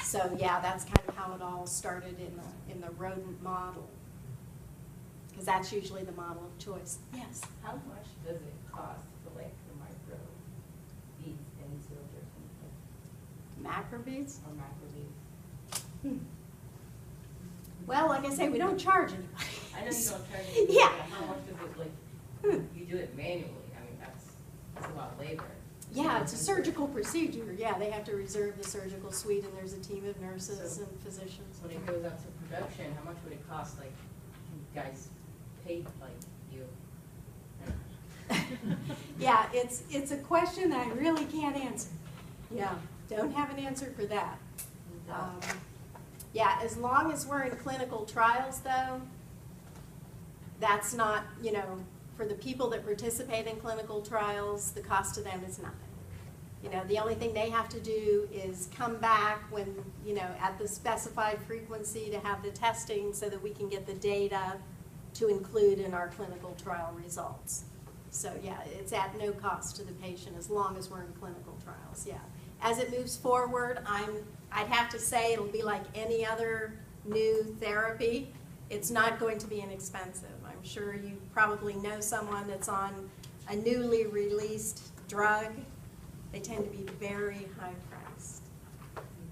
So yeah, that's kind of how it all started in the rodent model, because that's usually the model of choice. Yes? How much does it cost for like the micro beads and seals or something? Macrobeads? Or macro beads? Well, like I say, we don't charge anybody. I know you don't charge it. Yeah. How much does it, like, you do it manually, I mean, that's a lot of labor. Yeah, it's a surgical procedure. Yeah, they have to reserve the surgical suite, and there's a team of nurses So, and physicians. When it goes out to production, how much would it cost, like, you guys paid, like, you? Yeah, it's a question that I really can't answer. Yeah, don't have an answer for that. Yeah, as long as we're in clinical trials, though, that's not, you know, for the people that participate in clinical trials, the cost to them is nothing. You know, the only thing they have to do is come back when, you know, at the specified frequency to have the testing so that we can get the data to include in our clinical trial results. So yeah, it's at no cost to the patient as long as we're in clinical trials, yeah. As it moves forward, I'd have to say it'll be like any other new therapy. It's not going to be inexpensive. I'm sure you probably know someone that's on a newly released drug. They tend to be very high priced.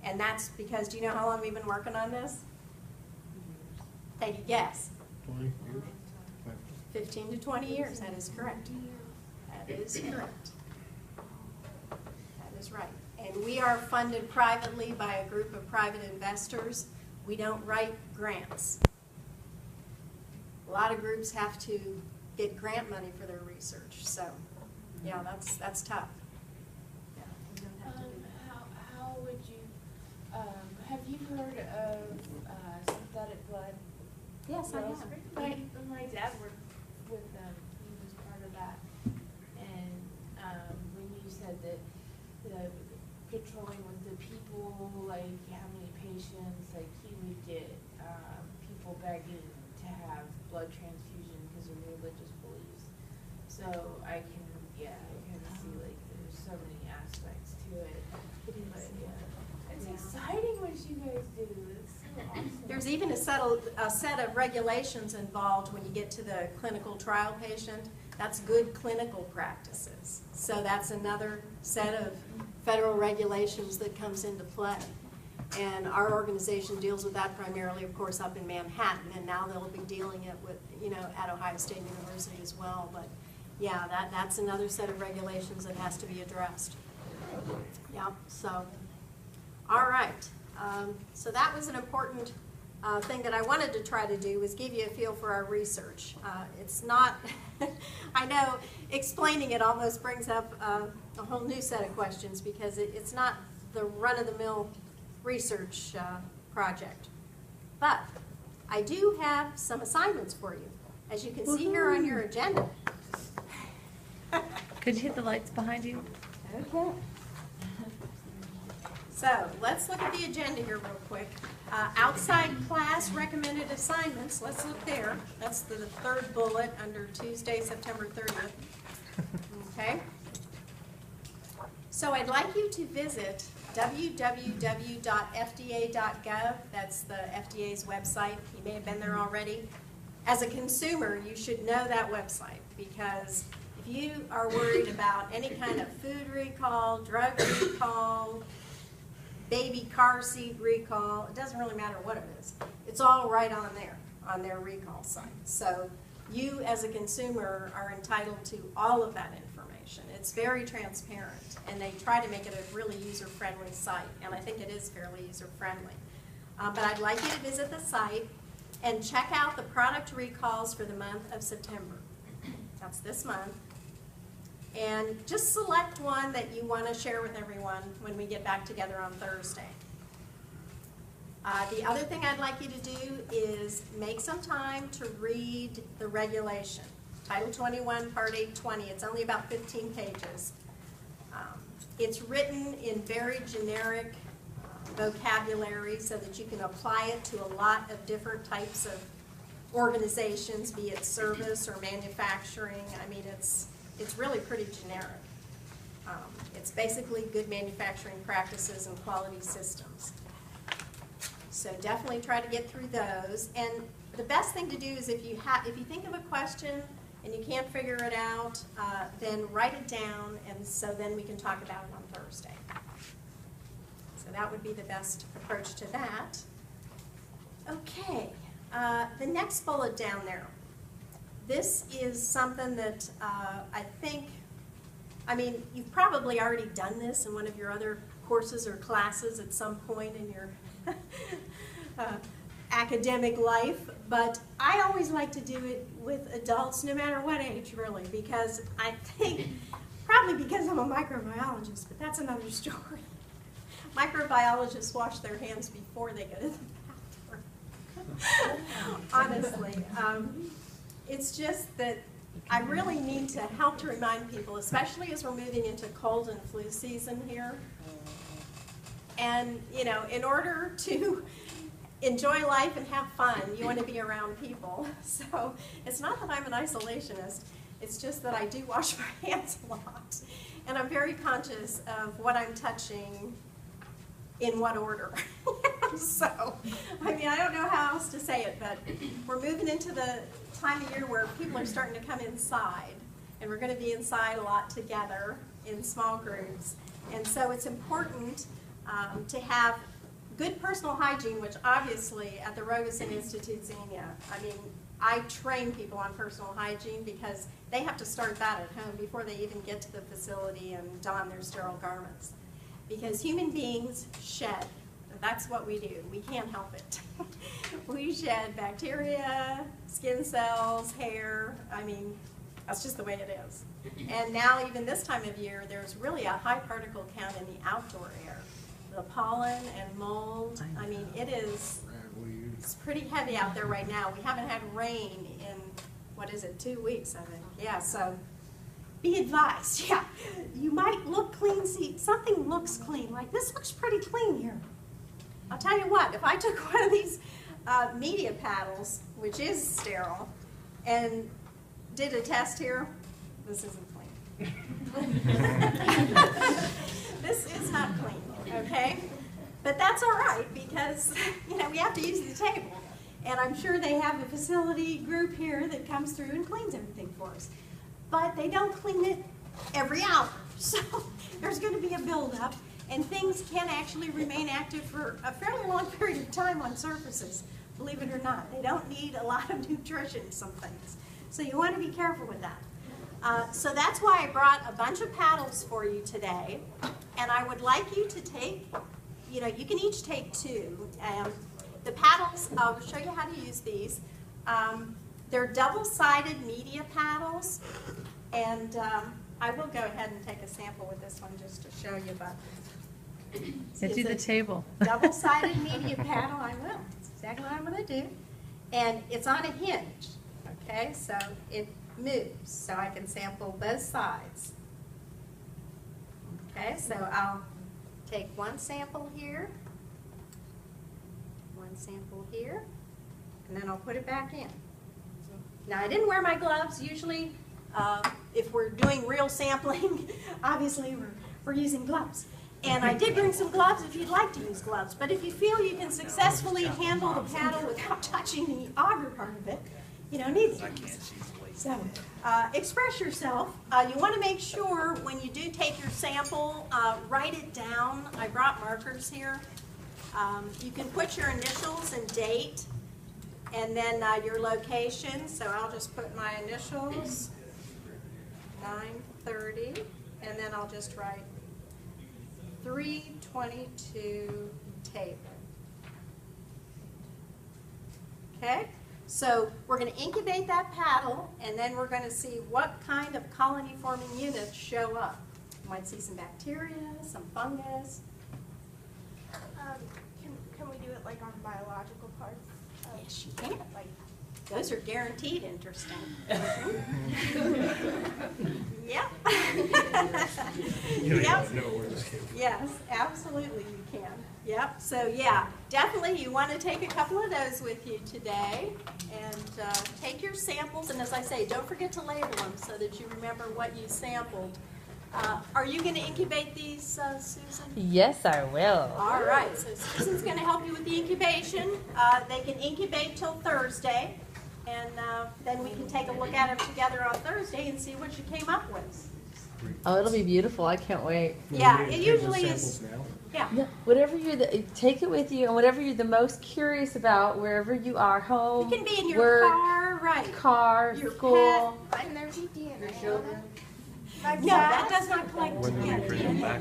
And that's because, do you know how long we've been working on this? Take a guess. 20 years. 15 to 20 years, that is correct. That is correct. That is right. And we are funded privately by a group of private investors. We don't write grants. A lot of groups have to get grant money for their research, so yeah, that's tough. Yeah, we don't have to do that. How would you, have you heard of synthetic blood? Yes, I have. My dad worked with them, he was part of that. And when you said that the controlling with the people, like how many patients, like he would get people begging to have blood transfusion because of religious beliefs. So I can see like there's so many aspects to it. But yeah, it's exciting what you guys do. It's so awesome. There's even a set of regulations involved when you get to the clinical trial patient. That's good clinical practices. So that's another set of federal regulations that comes into play. And our organization deals with that primarily, of course, up in Manhattan, and now they'll be dealing it with, you know, at Ohio State University as well. But yeah, that's another set of regulations that has to be addressed. Yeah, so, all right. So that was an important thing that I wanted to try to do, was give you a feel for our research. It's not, I know explaining it almost brings up a whole new set of questions, because it's not the run-of-the-mill research project. But I do have some assignments for you, as you can see here on your agenda. Could you hit the lights behind you? Okay. So let's look at the agenda here real quick. Outside class recommended assignments, let's look there. That's the third bullet under Tuesday, September 30th. Okay? So I'd like you to visit www.fda.gov. That's the FDA's website. You may have been there already. As a consumer, you should know that website, because if you are worried about any kind of food recall, drug recall, baby car seat recall, it doesn't really matter what it is. It's all right on there, on their recall site. So you as a consumer are entitled to all of that information. It's very transparent, and they try to make it a really user-friendly site, and I think it is fairly user-friendly. But I'd like you to visit the site and check out the product recalls for the month of September. That's this month. And just select one that you want to share with everyone when we get back together on Thursday. The other thing I'd like you to do is make some time to read the regulation. Title 21, Part 820. It's only about 15 pages. It's written in very generic vocabulary so that you can apply it to a lot of different types of organizations, be it service or manufacturing. I mean, it's really pretty generic. It's basically good manufacturing practices and quality systems. So definitely try to get through those. And the best thing to do is if you think of a question and you can't figure it out, then write it down, and so then we can talk about it on Thursday. So that would be the best approach to that. Okay, the next bullet down there. This is something that I mean, you've probably already done this in one of your other courses or classes at some point in your academic life, but I always like to do it with adults, no matter what age, really, because I think, probably because I'm a microbiologist, but that's another story. Microbiologists wash their hands before they go to the bathroom. Honestly. It's just that I really need to help to remind people, especially as we're moving into cold and flu season here. And, you know, in order to enjoy life and have fun, you want to be around people. So it's not that I'm an isolationist, it's just that I do wash my hands a lot. And I'm very conscious of what I'm touching in what order. So, I mean, I don't know how else to say it, but we're moving into the time of year where people are starting to come inside, and we're going to be inside a lot together in small groups. And so it's important to have good personal hygiene, which obviously at the Rogosin Institute Xenia, I mean, I train people on personal hygiene because they have to start that at home before they even get to the facility and don their sterile garments. Because human beings shed. That's what we do. We can't help it. We shed bacteria, skin cells, hair. I mean, that's just the way it is. And now, even this time of year, there's really a high particle count in the outdoor air. The pollen and mold, I mean, it's pretty heavy out there right now. We haven't had rain in, what is it, 2 weeks, I think. Yeah, so be advised. Yeah, you might look clean, see, something looks clean, like this looks pretty clean here. I'll tell you what, if I took one of these media paddles, which is sterile, and did a test here, this isn't clean. This is not clean, okay? But that's all right, because, you know, we have to use the table. And I'm sure they have a facility group here that comes through and cleans everything for us. But they don't clean it every hour. So there's going to be a buildup, and things can actually remain active for a fairly long period of time on surfaces, believe it or not. They don't need a lot of nutrition, some things. So you want to be careful with that. So that's why I brought a bunch of paddles for you today. And I would like you to take, you know, you can each take 2. The paddles, I'll show you how to use these. They're double-sided media paddles, and I will go ahead and take a sample with this one just to show you, but Get to the table. Double-sided media paddle, I will. That's exactly what I'm going to do. And it's on a hinge, okay? So it moves, so I can sample both sides. Okay, so I'll take one sample here, one sample here, and then I'll put it back in. Now, I didn't wear my gloves. Usually, if we're doing real sampling, obviously we're using gloves. And I did bring some gloves if you'd like to use gloves. But if you feel you can successfully handle the paddle without touching the auger part of it, you don't need to. So, express yourself. You want to make sure when you do take your sample, write it down. I brought markers here. You can put your initials and date, and then your location. So I'll just put my initials, 9:30, and then I'll just write 322 table. Okay? So we're going to incubate that paddle, and then we're going to see what kind of colony-forming units show up. You might see some bacteria, some fungus. Can we do it like on biological parts? Yes, you can. Like, those are guaranteed interesting. Yep. Yep. Yes, absolutely you can. Yep. So yeah, definitely you want to take a couple of those with you today, and take your samples. And as I say, don't forget to label them so that you remember what you sampled Are you going to incubate these, Susan? Yes, I will. All right, so Susan's going to help you with the incubation. They can incubate till Thursday, and then we can take a look at them together on Thursday and see what you came up with. Oh, it'll be beautiful. I can't wait. Yeah, it usually is. Yeah. No, whatever take it with you, and whatever you're the most curious about, wherever you are, home, It can be in your work, car, right? car, Your school. I've never seen DNA. No, that does not collect. When we bring them back.